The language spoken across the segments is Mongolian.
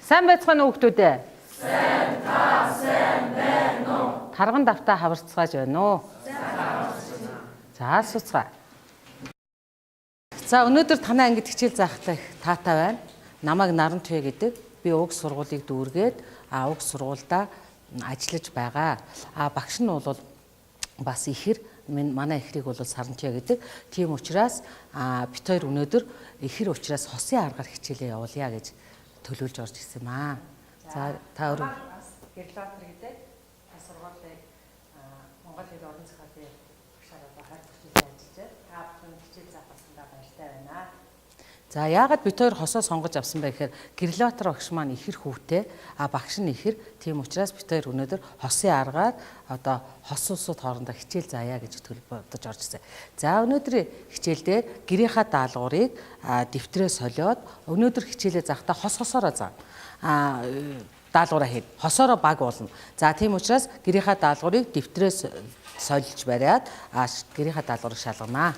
Сайн байцгаана уу хүүхдүүд ээ? Сайн байна уу? Тарган давтаа хаварцгааж байна уу? За суцгаа. За өнөөдөр танай ангид хичээл заахтай таатай байна. Намайг Наран Туя гэдэг. Би уг сургуулийг дүүргээд уг сургуульдаа ажиллаж байгаа. Багш нь бол бас ихэр манай ихрийг бол Саран Туя гэдэг. Тийм учраас бид хоёр өнөөдөр ихэр учраас хосын аргаар хичээлээ явуулъя гэж төлөвлөж орж ирсэн юм аа. За та өөрөө гэрлатер гэдэг сургуулийн Монгол хэл орон зохиолын багшаар хайр хичээлээ ажиллаж байна. Та бүхэн хичээл заахсандаа баяртай байна. За яагаад бид хоёр хосоо сонгож авсан бэ гэхээр гэрлатер багш маань ихэр хүүтэй, багш нь ихэр. Тийм учраас бид хоёр өнөөдөр хосын аргаар одоо хос улсууд хоорондоо хичээл заая гэж төлөвлөж орж ирсэн. За өнөөдрийн хичээл дээр гэрийнхаа даалгаврыг дэвтрээ солиод өнөөдөр хичээлээ захдаа хосоороо заа. Даалгавраа хэд хосоороо баг болно. За тийм учраас гэрийнхаа даалгаврыг дэвтрээ сольж бариад гэрийнхаа даалгаврыг шалганаа.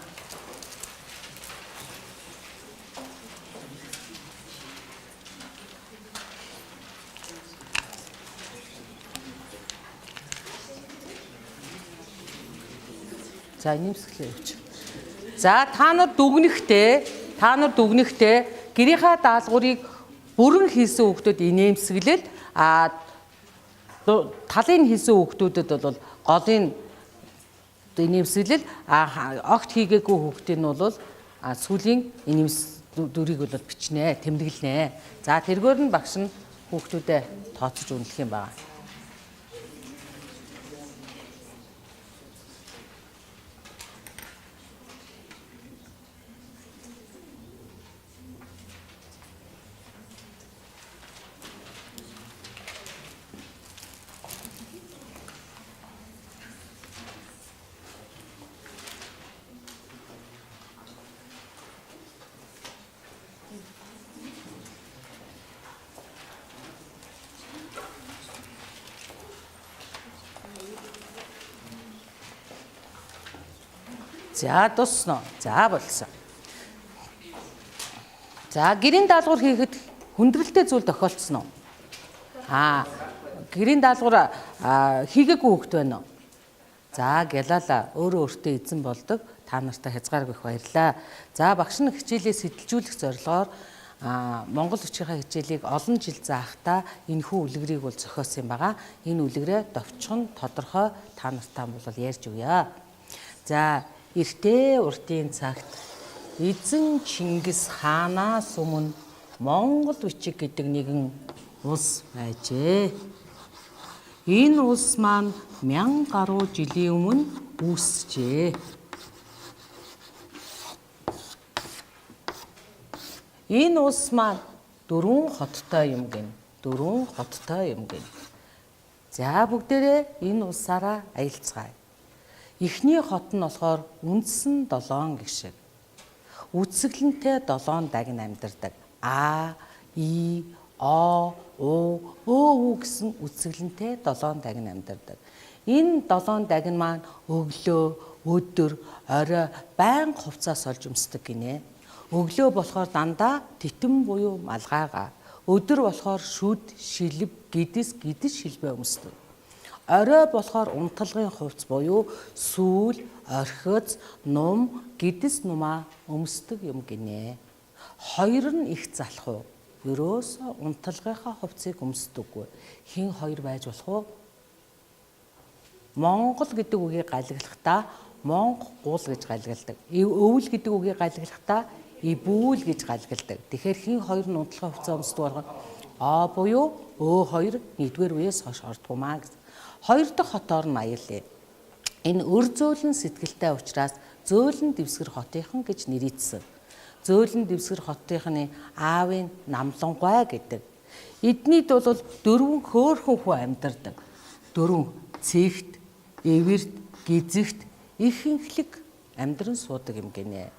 За нэмсгэлээ явууч. За та нар дүгнэхдээ гэрийнхаа даалгаврыг бүрэн хийсэн хүүхдүүд инээмсэглэл талын хийсэн хүүхдүүдэд бол голын инээмсэглэл огт хийгээгүй хүүхдийн нь бол сүүлийн дүрийг бол бичнэ, тэмдэглэнэ. За тэргээр нь багш нь хүүхдүүдэд тооцож үнэлэх юм байна. За дуснаа. За болсон. За гэрийн даалгавар хийхэд хүндрэлтэй зүйл тохиолдсон уу? Гэрийн даалгавар хийгээгүй хүүхд байна уу? За гялалаа. Өөрөө өөртөө эзэн болдог. Та нартай хязгааргүй их баярлаа. За багш нь хичээлээ сэтэлжүүлэх зорилгоор Монгол хүчийнхаа хичээлийг олон жил заахтаа энэхүү үлгэрийг бол зохиосон юм байгаа. Энэ үлгэрээ довчхон тодорхой та нартай бол ярьж өгье. За эртээ уртын цагт эзэн Чингис хаанаас өмнө Монгол бичиг гэдэг нэгэн улс байжээ. Энэ улс маань 1000 гаруй жилийн өмнө үүсжээ. Энэ улс маань 4 хоттой юм гин. За бүгдээрээ энэ улсаараа аялцгаая. Эхний хот нь болохоор үндсэн 7 гишэг. Үсгэлэнтэй 7 дагин амьдардаг. И, О, Ө гэсэн үсгэлэнтэй 7 дагин амьдардаг. Энэ 7 дагин маань өглөө, өдөр, орой байнга хувцас олж өмсдөг гинэ. Өглөө болохоор дандаа титэм буюу малгайгаа. Өдөр болохоор шүд, шилб, гидс шилбээ өмсдөг. Орой болохоор унталгын хувцс буюу сүүл, орхиц, нум, гидс нумаа өмсдөг юм гинэ. Хоёр нь их залах уу? Ерөөсөө унталгынхаа хувцсыг өмсдөггүй. Хин хоёр байж болох уу? Монгол гэдэг үгийг галиглахдаа монгол гэж галигладаг. Өвөл гэдэг үгийг галиглахдаа ибүүл гэж галигладаг. Тэгэхээр хин хоёр нь унталгын хувцас өмсдөг болгоо А буюу Ө хоёр 1-р үеэс хойш ордгоо маа гэсэн. Хоёр дахь хотоор нь аялъя. Энэ өр зөөлөн сэтгэлтэй учраас зөөлөн дэвсгэр хотынхан гэж нэрийдсэн. Зөөлөн дэвсгэр хотынхны аавын Намлангуй гэдэг. Эднийд бол 4 хөөрхөн хүү амьдардаг. 4 цэгт, эвэрт, гизэгт ихэнхлэг амьдран суудаг юм гинэ.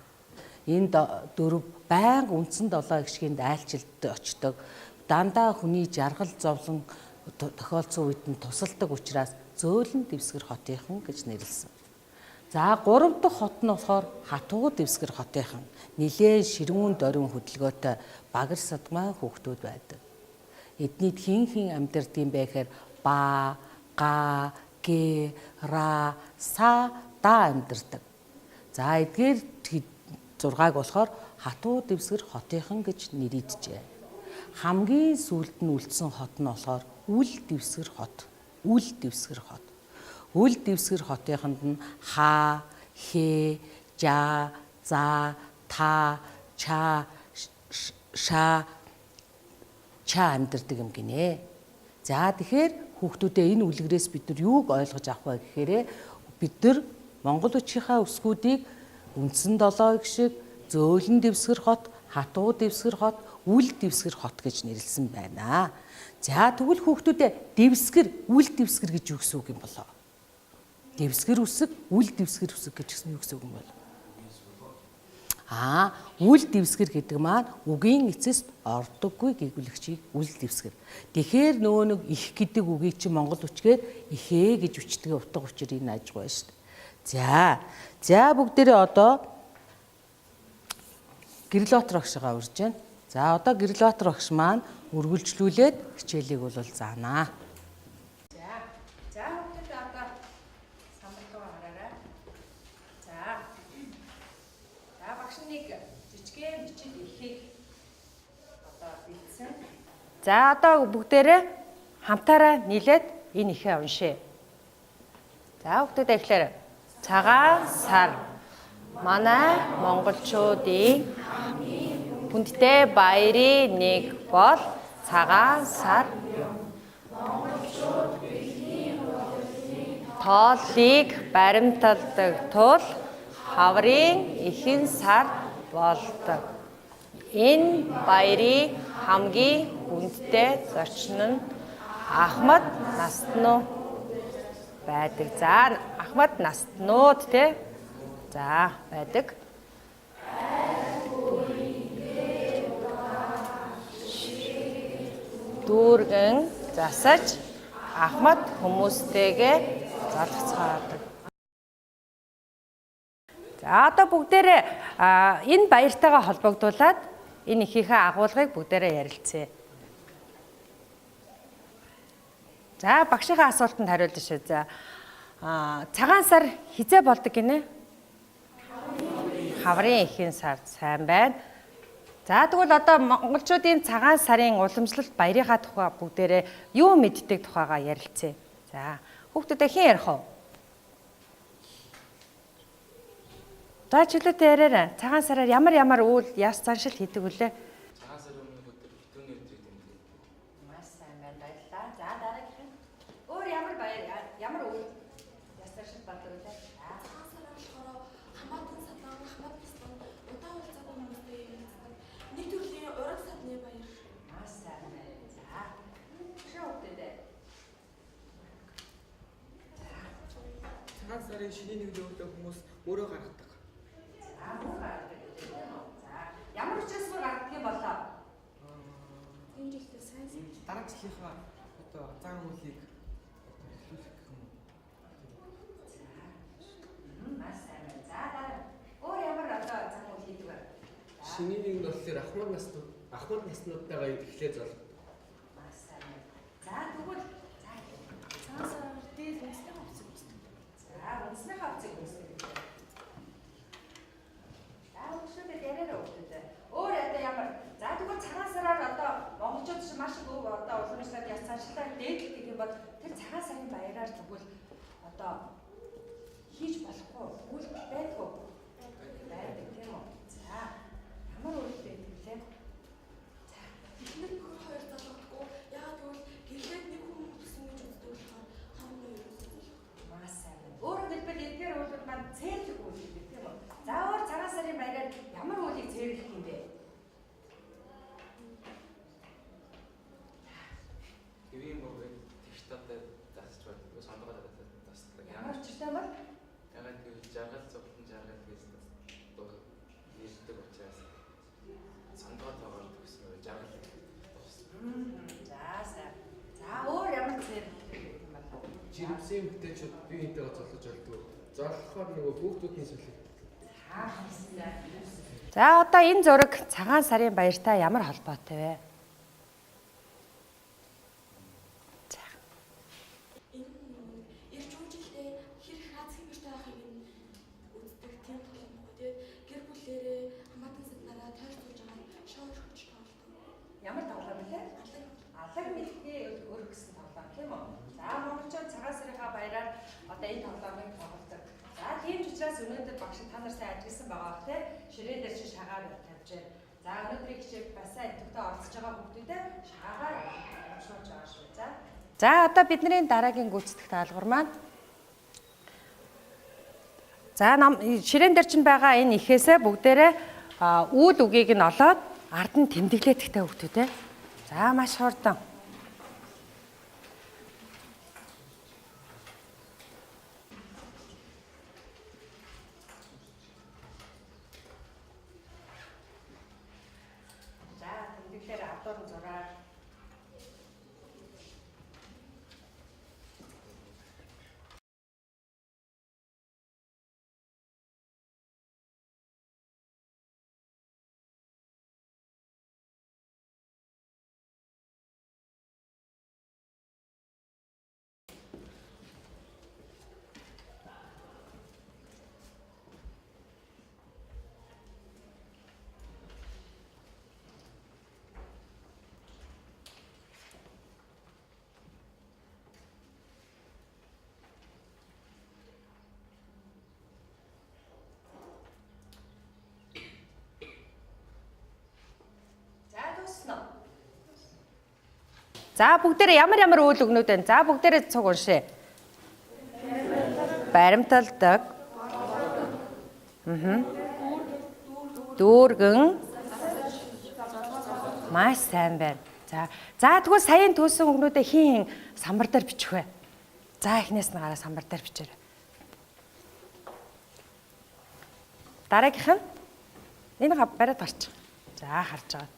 Энэ 4 байнга үндсэн 7 гişгэнд айлчилд очдог. Дандаа хүний жаргал зовлон тохиолдсон үед нь тусалдаг учраас зөөлөн дэвсгэр хотынхан гэж нэрлэсэн. За 3 дахь хот нь болохоор Хатуу дэвсгэр хотынхан. Нилээн ширүүн дорин хөдөлгөөтэй багар садмаа хүүхдүүд байдаг. Эднийд хин амьдардаг юм бэ гэхээр ба, га, гэ, ра, са, да амьдардаг. За эдгээр 6-аг болохоор хатуу дэвсгэр хотынхан гэж нэрийджээ. Хамгийн сүүлд нь үлдсэн хот нь болохоор үл дэвсгэр хот. Үл дэвсгэр хот. Үл дэвсгэр хотынханд нь ха, хэ, жа, за, та, ча, ша, ча амьдардаг юм гинэ. За тэгэхээр хүүхдүүдээ энэ үлгэрээс бид нар юуг ойлгож авах вэ гэхээр бид нар Монгол үгчийнхаа үсгүүдийг үндсэн 7 гişиг, зөөлөн дэвсгэр хот, хатуу дэвсгэр хот, үл дэвсгэр хот гэж нэрлсэн байна. За тэгвэл хүүхдүүдээ дэвсгэр, үл дэвсгэр гэж юу гэсэн үг юм болоо? Дэвсгэр үсэг, үл дэвсгэр үсэг гэж юу гэсэн үг юм бол? Үл дэвсгэр гэдэг маань үгийн эцэст ордоггүй гээгүүлэгчийг үл дэвсгэр. Тэгэхээр нөгөө нэг их гэдэг үгийг чи монгол үчгээр ихээ гэж үчдэг утга учир энэ ажгүй шүү дээ. За бүгдээрээ одоо Гэрэлбаатар багшгаа урьж байна. За одоо Гэрэлбаатар багш маань үргэлжлүүлээд хичээлийг бол заанаа. За бүгдээ одоо самбартаа хараарай. За багш нэг жижигхэн бичиг ихийг одоо бичсэн. За одоо бүгдээрээ хамтаараа нийлээд энэ ихээ уншъя. За бүгдээ эхлэе. Цагаан сар манай монголчуудын хүндтэй баярын нэг бол цагаан сар. Тооллыг баримталдаг тул хаврын эхэн сар болдог. Энэ баярын хамгийн хүндтэй зочин нь Ахмад настануу байдаг. За Ахмад настанууд те. За байдаг. Дүүргэн засаж Ахмад хүмүүстэйгээ залгацгаадаг. За одоо бүгдээрээ энэ баяртайгаа холбогдуулаад энэ ихийнхээ агуулгыг бүгдээрээ ярилцъя. За багшийнхаа асуултанд хариулж шүү. За цагаан сар хизээ болдог гинэ? Хаврын эхэн сар сайн байна. За тэгвэл одоо монголчуудын цагаан сарын уламжлалт баярынхаа тухай бүгдээрээ юу мэддэг тухайгаа ярилцъя. За хүүхдүүдээ хэн ярих вэ? За чөлөөтэй яриарай. Цагаан сараар ямар үйл яс заншил хийдэг вүлээ? Цагаан сарын өмнө өдөр битүүний өдрийг тэмдэглэдэг. Маш сайн байна баярлалаа. За дараагийн өөр ямар үйл яс заншил болдог вүлээ? Цагаан сараар болохоор хамаатан садан, хамаат бистан, удаан хугацааны хүмүүстэй ярилцдаг. Нэг төрлийн уран садны баяр. Маш сайн байна. За. Шоудээ. Цагаан сарын шинийн нэг өглөө хүмүүс өөрөө гаргадаг. Ямар учраас гаргадаг юм болоо? Энэ жилдээ сайн Дараа жилийнхаа одоо зан үйлийг эхлүүлэх гэх юм уу? Маш сайн байна. За дараа өөр ямар одоо зан үйл хийдэг вэ? Шинийн нэг нь болохоор Ахмад наснуудтайгаа эхлээ золдог. Маш сайн байна. За тэгвэл цагаан сараар дээл үндэсний хавцыг үздэг. за үндэсний хавцыг үүсгэх. Шүлээд яриараа өгдөө. Өөр одоо ямар? За тэгвэл цагаан сараар одоо монголчууд чинь маш их одоо уламжлалт яс цаашлаа дээдлэх юм бол тэр цагаан сарын баяраар тэгвэл одоо хийж болохгүй үйл байдгүй. Байдаг тийм үү? За ямар үйл байдаг лээ? За Эхнэр нөхөр хоёр залгадаггүй. Яагаад гэвэл гэрлээд нэг хүн өгсөн гэж үздэг болохоор хамгийн ерөөсөө. маш сайн байна. Өөрөөр хэлбэл эдгээр үйлүүд маань цээрлэх үйл гэдэг тийм үү? За өөр цагаан сарын баяраар ямар үйлийг цээрлэх юм бэ? Хэвийн богыг тэгштадад засч байдаг. Сондгоод засдаг. Ямар ч юм бол Ягаад гэвэл жаргал зовлон жаргал гэж ярьдаг учраас сондгоод тоглож гэсэн үү жаргал. за сайн. За өөр ямар цээрлэх юм бол? Жирэмсэн бүтээчүүд биеинтэйгээ золож болдог. Зорлохоор нөгөө хүүхдүүдний солих. За одоо энэ зураг цагаан сарын баяртай ямар холбоотой вэ? одоо энэ тоглоомыг тоглодог. За тийм ч учраас өнөөдөр багш та нар сайн ажилласан байгаа те ширээ дээр чи шагаар тавьж байна. За өнөөдрийн хичээл бас идэвхтэй оролцож байгаа хүмүүстээ шагаагаар уншуулж байгаа шүү. За одоо бидний дараагийн гүйцэтгэх даалгавар маань за ширээн дээр чинь байгаа энэ ихээсээ бүгдээрээ үйл үгийг нь олоод ард нь тэмдэглэдэг хүүхдүүдээ. За маш хурдан. За тэмдэглэлээр авдуурн зураа. За бүгдээрээ ямар үйл өгнүүд байна. За бүгдээрээ цуг уншъя. Баримталдаг. Дүүргэн. Маш сайн байна. За тэгвэл саяын төлсөн өгнүүдээ хин самбар дээр бичих вэ? За эхнээс нь гараа самбар дээр бичээрэй. Дараагийнх нь энэ бариад гарч. За харж байгаа.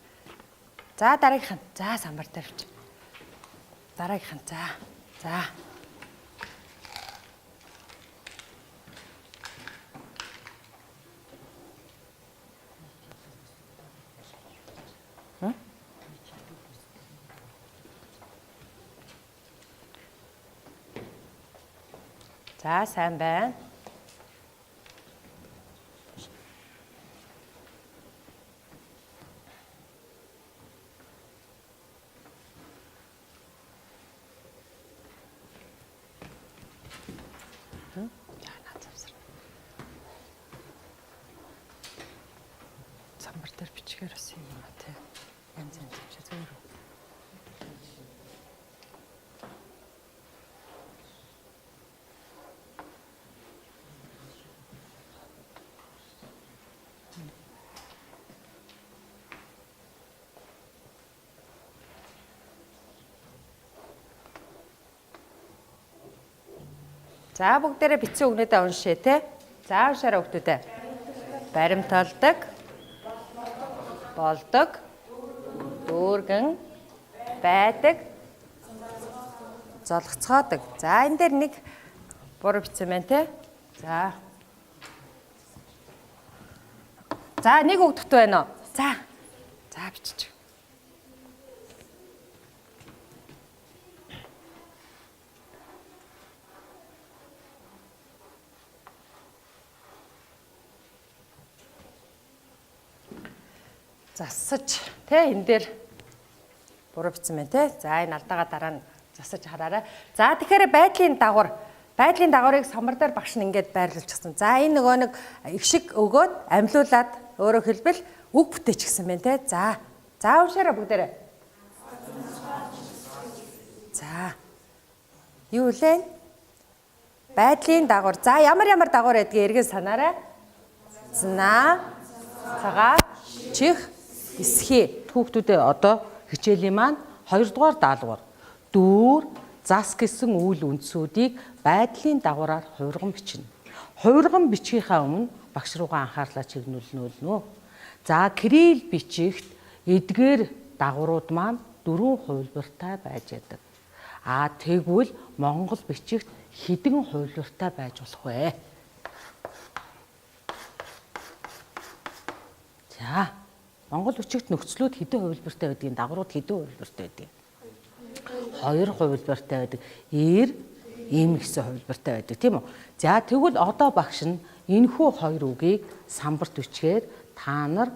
За дараагийнх нь за самбар дээр бич. Дараагийнх нь за. За сайн байна. Самбар дээр бичгээр бас юм аа тий. Янз янз бичээ зүгээр. За бүгдээрээ бичсэн үгнүүдээ уншъя тий. За уншаарай хүүхдүүдээ. Баримталдаг. Болдог. Дүүргэн. Байдаг. Золгоцгоодог. За энэ дээр нэг буруу бичсэн байна тий. За нэг үг дутуу байна уу? За бичиж. Засаж тий энэ дээр буруу бичсэн байна тий. За энэ алдаага дараа нь засаж хараарай. За тэгэхээр байдлын дагаврыг самбар дээр багш нь ингээд байрлуулчихсан. За энэ нөгөө нэг их шиг өгөөд амьлуулад өөрөөр хэлбэл үг бүтээчихсэн байна тий. За уншаарай бүгдээрээ. За юу вэ? Байдлын дагавар. За ямар дагавар байдгийг эргэн санаарай. Знаа, цагаа, чих, эсхий. Хүүхдүүдээ одоо хичээлийн маань 2 дугаар даалгавар. Дүүр, зас гэсэн үйл үндсүүдийг байдлын дагавраар хувирган бичнэ. Хувирган бичгийнхаа өмнө багш руугаа анхаарлаа чигнүүлнэ. За кирилл бичигт эдгээр дагаврууд маань 4 хувилбартай байж байдаг. Тэгвэл монгол бичигт хэдэн хувилбартай байж болох вэ? За монгол бичигт нөхцлүүд хэдэн хувилбартай байдгийг, дагаврууд хэдэн хувилбартай байдгийг? 2 хувилбартай байдаг. Ийм гэсэн хувилбартай байдаг, тийм үү? За тэгвэл одоо багш нь энэхүү 2 үгийг самбарт бичгээр та нар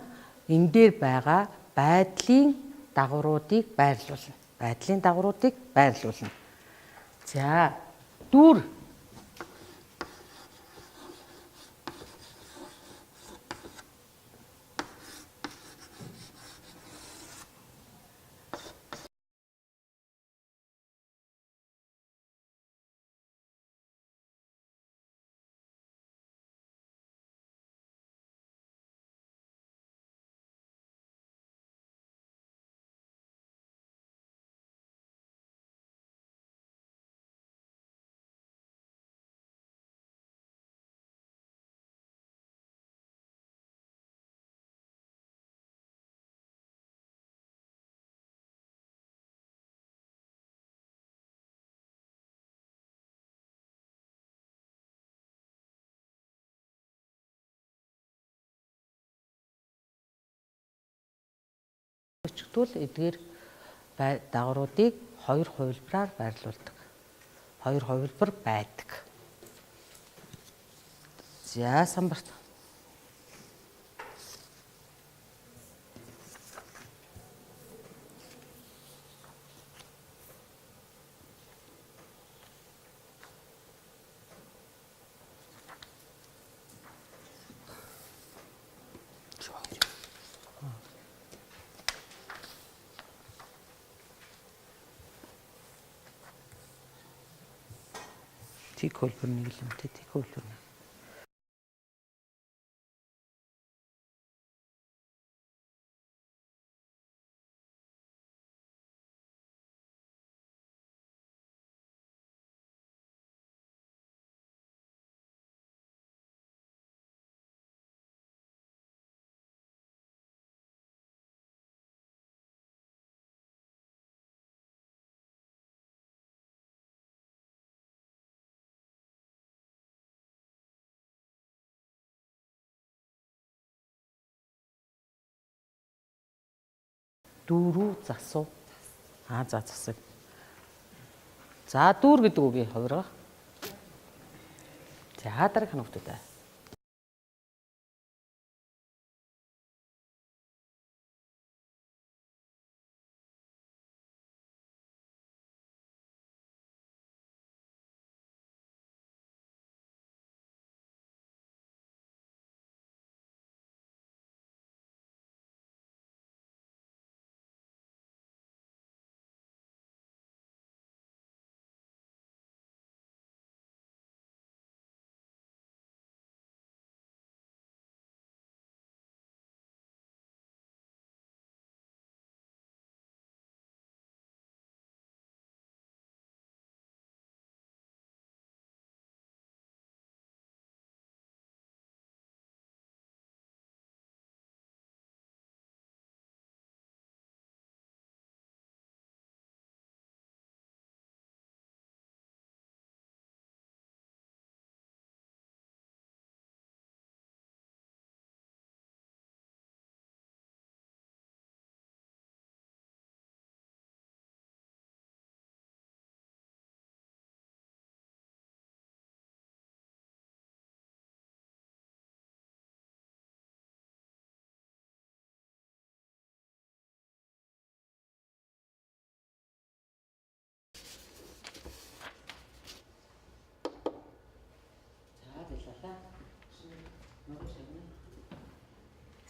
энэ дээр байгаа байдлын дагавруудыг байрлуулна. За дүүр тогтвол эдгээр дагавруудыг хоёр хувилбараар байрлуулдаг. Хоёр хувилбар байдаг. За самбарт. Тэг хөлбөр нэг л юм те тэг хөлбөр. Дүүрүү засуу. За засаг. За дүүр гэдэг үгийг хувирга. За дараагийн нөхдөд.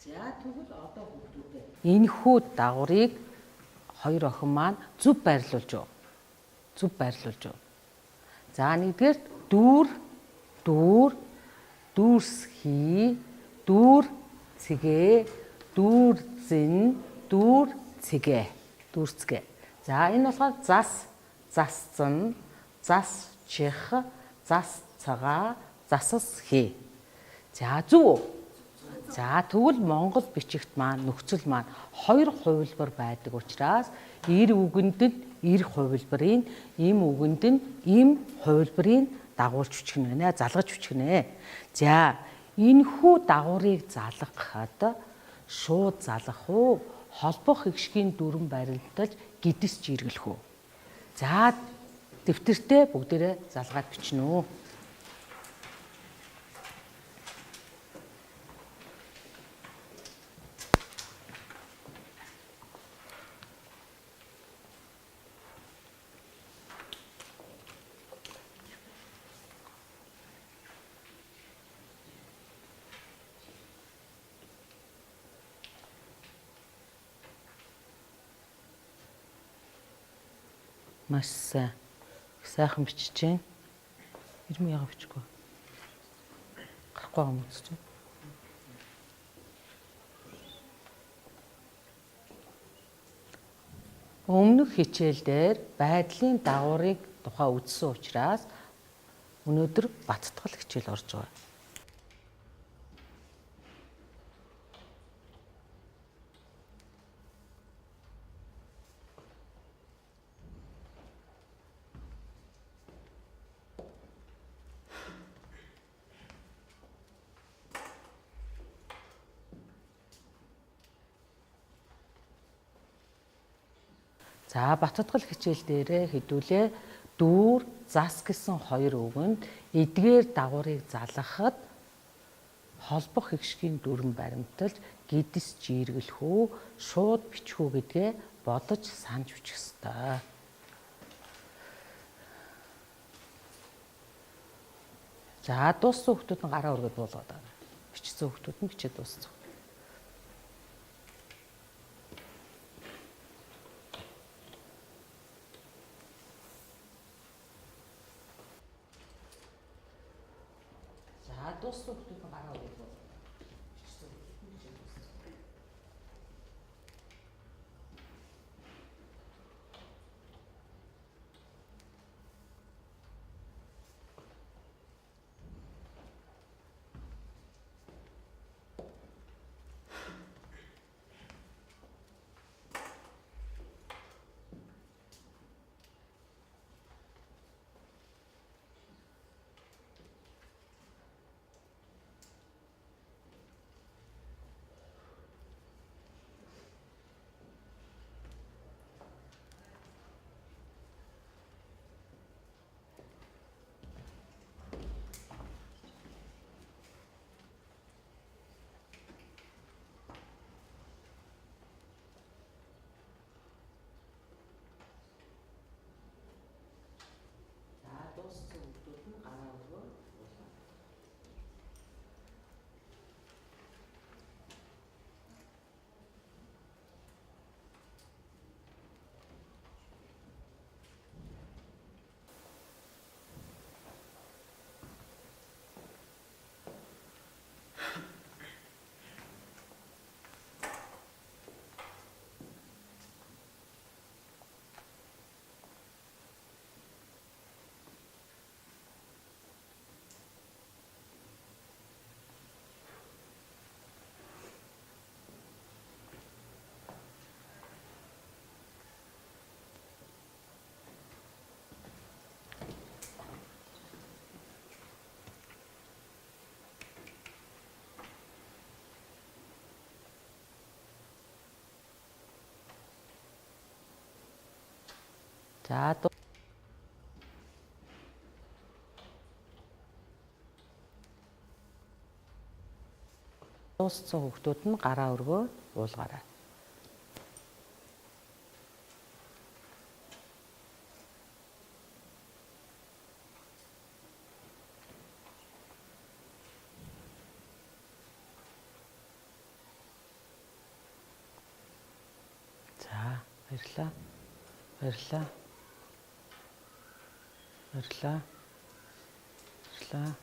За тэгвэл одоо хүүхдүүдээ энэхүү дагаврыг хоёр охин маань зөв байрлуулж юу? Зөв байрлуулж юу? За нэгдүгээр дүүр, дүүр, дүүрсхий, дүүр цэгээ, дүүр зэн, дүүр цэгээ, дүүрцгээ. За энэ болохоор зас, засцсан, зас чих, зас цагаа, засас хий. За зөв үү? За тэгвэл Монгол бичигт маань нөхцөл маань хоёр хувилбар байдаг учраас эр үгэндд эр хувилбарын, им үгэнд нь им хувилбарын дагуулж бичгэнэ нэ, залгаж бичгэнэ. За энэхүү дагаврыг залгахад шууд залгах уу, холбох хэгшгийн дүрэн баримталж гэдэс жиргэлэх үү? За дэвтэртээ бүгдээрээ залгаад бичнэ үү. Маш сайн. Сайхан бичиж чинь. Ирмэ яга бичихгүй. Гарахгүй юм үзэж. Өмнөх хичээлдээр байдлын дагаврыг тухай үзсэн учраас өнөөдөр баттгал хичээл орж байгаа. За Баттутгал хичээл дээрээ хэдүүлээ дүүр зас гэсэн хоёр үгэнд эдгээр дагаврыг залгахад холбох хэгшгийн дүрэн баримталж гидс жиргэлхүү шууд бичхүү гэдгээ бодож санаж бичих ёстой. За дууссан хүмүүс нь гараа өргөд буулгаад байгаа. Бичсэн хүмүүс нь бичээд дууссан. За дууссан хүмүүс нь гараа өргөд буулгаад байгаа. Бичсэн хүмүүс нь бичээд дууссан. За дууссан хүмүүс нь гараа өргөө уулгаарай. За баярлалаа. Баярлалаа. Баярлалаа. Баярлалаа.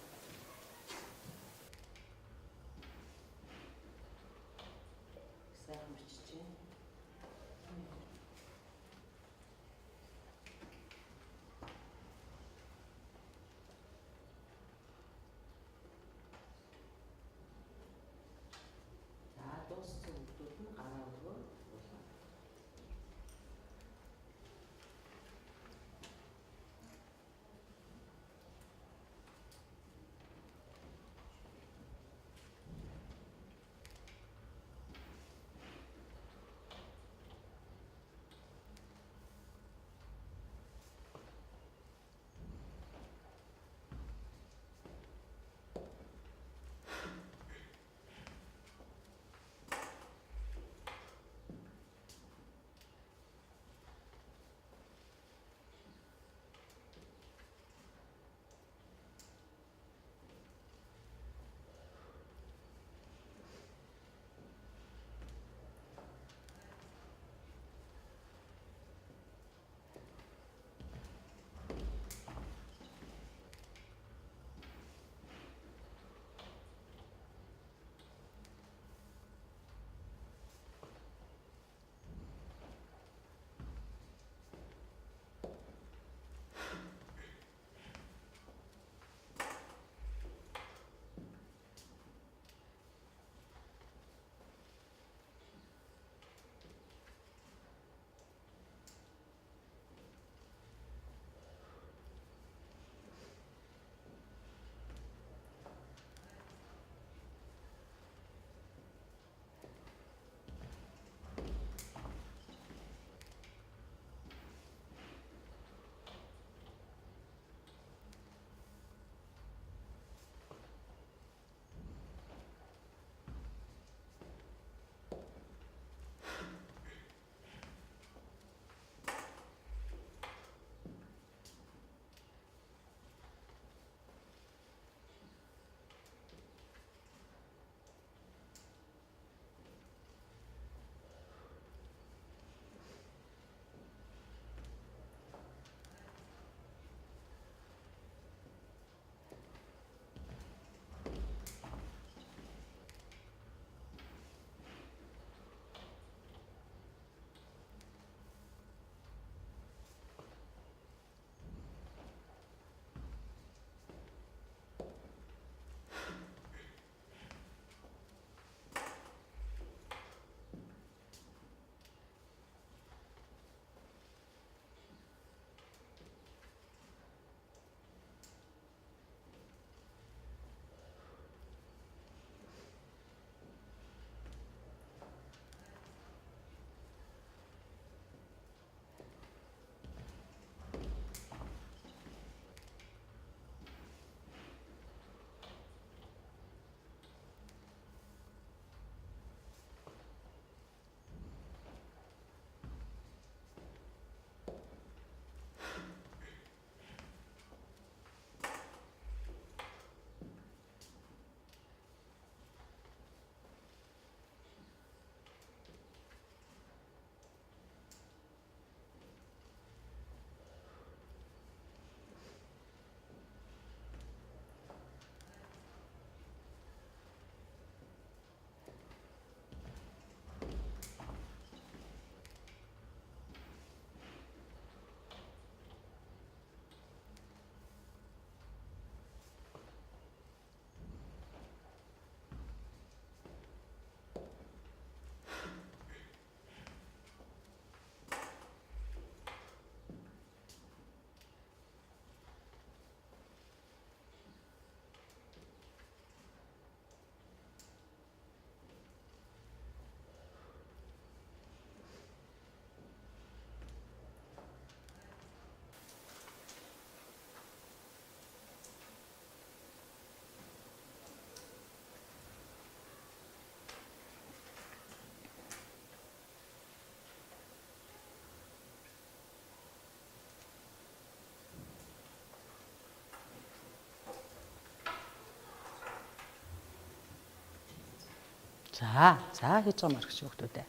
За хийж байгаа маргч хүүхдүүд ээ.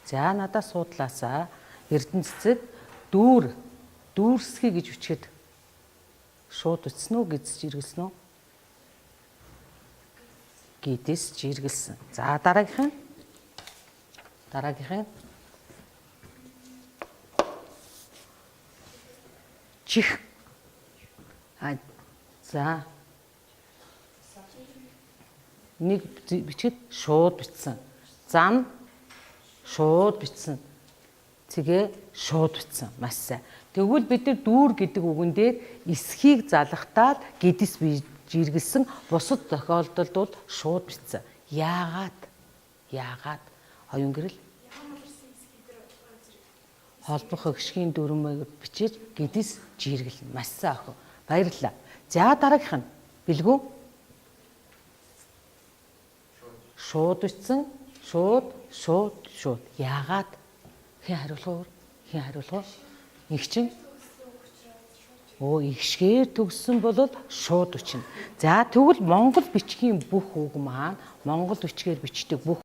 За надаас суудлаасаа Эрдэнэцэд дүүрсхий гэж үчихэд шууд үтсэн үү, гидсж иргэлсэн үү? Гидсж иргэлсэн. За дараагийнх чих. За нэг бичгэд шууд бичсэн. Зам шууд бичсэн. Цэгээ шууд бичсэн. Маш сайн. Тэгвэл бид нар дүүр гэдэг үгэн дээр эсхийг залгахтаад гидс жиргэлсэн бусад тохиолдолд бол шууд бичсэн. Яагаад? Оюун гэрэл холбох өгшгийн дүрмээр бичиж гидс жиргэлнэ. Маш сайн охин. Баярлалаа. За дараагийнх нь бэлгүү. Шууд бичсэн. Шууд. Яагаад? Хэн хариулах вэ? Игчин. Игшгээр төгссөн бол шууд бичнэ. За тэгвэл монгол бичгийн бүх үг маань монгол бичгээр бичдэг бүх.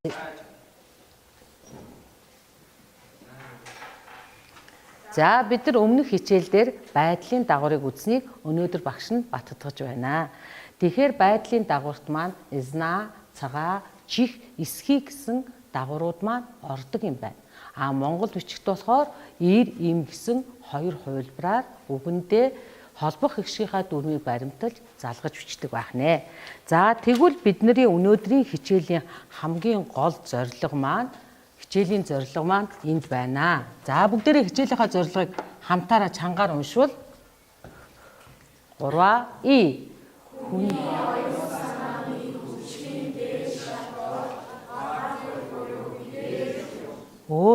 За бид нар өмнөх хичээлдэр байдлын дагаврыг үзснийг өнөөдөр багш нь баттгаж байна. Тэгэхээр байдлын дагаварт маань изна, цагаа, чих, эсхий гэсэн дагаврууд маань ордог юм байна. Монгол бичгт болохоор им гэсэн хоёр хувилбараар үгэндээ холбох хэгшгийнхаа дүрмийг баримталж залгаж бичдэг байх нэ. За тэгвэл бидний өнөөдрийн хичээлийн хамгийн гол зорилго маань энд байна. За бүгдээрээ хичээлийнхаа зорилгыг хамтаараа чангаар уншвал 3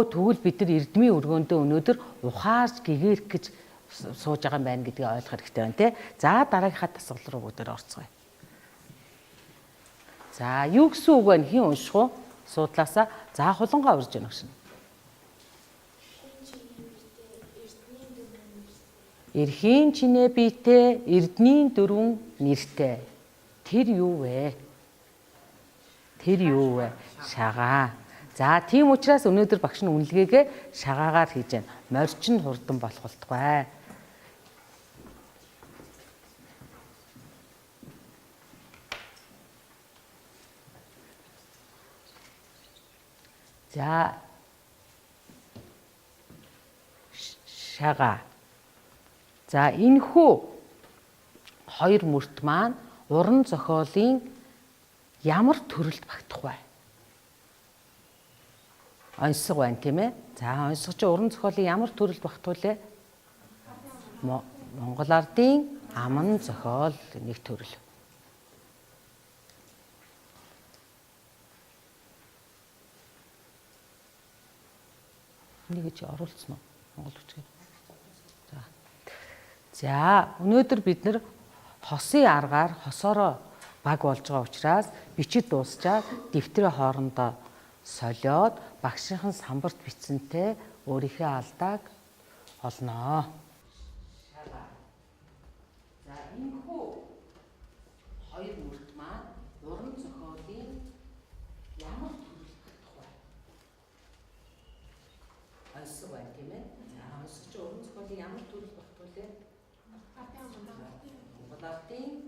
тэгвэл бид нар эрдмийн өргөөндөө өнөөдөр ухаарж гэгэрх гэж сууж байгаа юм байна гэдгийг ойлгох хэрэгтэй байна те. За дараагийнхаа дасгал руу бүгдээр орцгоё. За юу гэсэн үг вэ? Хэн унших вэ? Суудлаасаа. За хулангай урьж яах шин. Эрхийн чинээ биетэй эрдний дөрвөн нэртэй. Тэр юу вэ? Шагаа. За тийм учраас өнөөдөр багш нь үнэлгээгээ шагаагаар хийж байна. Морчин хурдан болох болтугай. За шагаа. За энэхүү хоёр мөрт маань уран зохиолын ямар төрөлд багтах вэ? Онцлог байна тийм ээ. За онцлог чи уран зохиолын ямар төрөлд багтах вэ? Монгол ардын аман зохиол нэг төрөл. Нэг чи оруулсан уу? Монгол үчгээр. За өнөөдөр бид нар хосын аргаар хосоороо баг болж байгаа учраас бичид дуусчаад дэвтрээ хоорондоо солиод багшийн самбарт бичсэнтэй өөрийнхөө алдааг олноо. За энэхүү хоёр мөрт маань уран зохиолын ямар төрөл багтах вэ? Онцлог байна тийм ээ. За онцлог чи уран зохиолын ямар төрөл багтах вэ? Монгол ардын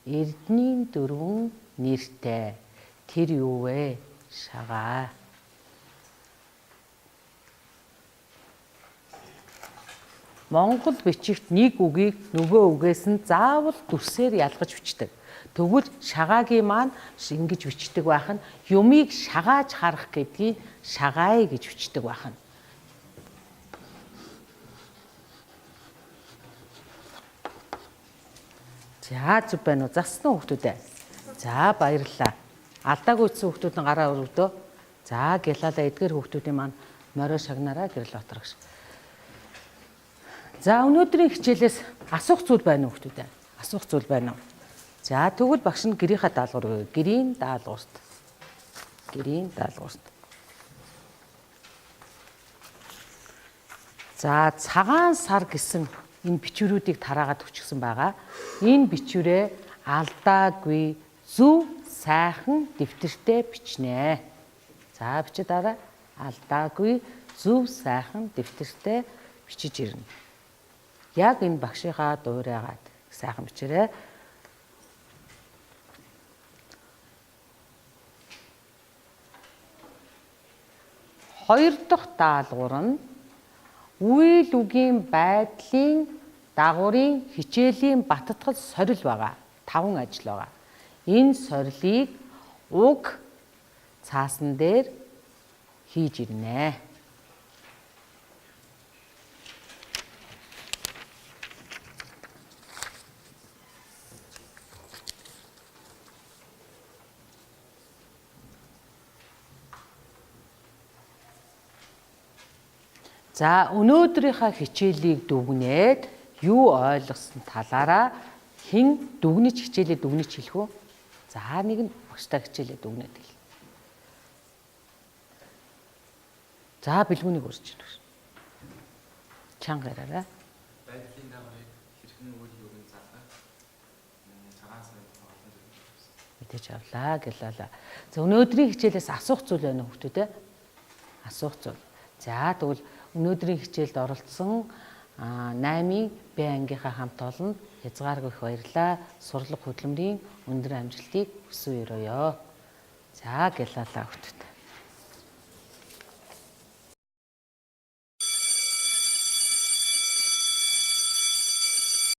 Эрдэнийн 4 нэртэй. Тэр юу вэ? Шагаа. Монгол бичигт нэг үгийг нөгөө үгээс нь заавал дүрсээр ялгаж бичдэг. Тэгвэл шагаагийн маань ингэж бичдэг байх нь юмыг шагааж харах гэдгийг шагаая гэж бичдэг байх нь. За зүг байна уу? Зассан хүүхдүүд ээ. За баярлалаа. Алдаагүй ийдсэн хүүхдүүд нь гараа өргөдөө. За гялалаа эдгээр хүүхдүүдийн маань морио шагнараа гэрэл отрогш. За өнөөдрийн хичээлээс асуух зүйл байна уу хүүхдүүд ээ? Асуух зүйл байна уу? За тэгвэл багш нь гэрийнхаа даалгавар өгье. Гэрийн даалгаварт. Гэрийн даалгаварт. За цагаан сар гэсэн энэ бичвэрүүдийг тараагаад өчгсөн байгаа. Энэ бичвэрээ алдаагүй зөв сайхан дэвтэртээ бичнэ. За бичиж дараа алдаагүй зөв сайхан дэвтэртээ бичиж ирнэ. Яг энэ багшийнхаа дуурайгаад сайхан бичээрэй. Хоёр дахь даалгавар нь үйл үгийн байдлын дагаврын хичээлийн баттгал сорил байгаа. 5 ажил байгаа. Энэ сорилыг уг цаасан дээр хийж ирнэ. За өнөөдрийнхаа хичээлийг дүгнээд юу ойлгосон талаараа хэн дүгнэж хичээлээ дүгнэж хэлэх үү? За нэг нь багштай хичээлээ дүгнээд хэл. За бэлгүүнийг урьж байна. Чанга яраарай. Байдлын дагаврыг хэрхэн үйл юуг заах цагаан сарын олон зүйл. Мэдээж авлаа гэлээ. За өнөөдрийн хичээлээс асуух зүйл байна уу хүүхдүүд ээ? Асуух зүйл. За тэгвэл өнөөдрийн хичээлд оролцсон 8-ийн Б ангийнхаа хамт олонд хязгааргүй их баярлалаа. Сурлага хөдөлмөрийн өндөр амжилтыг хүсье өрөөё. За гялалаа хүүхдүүд.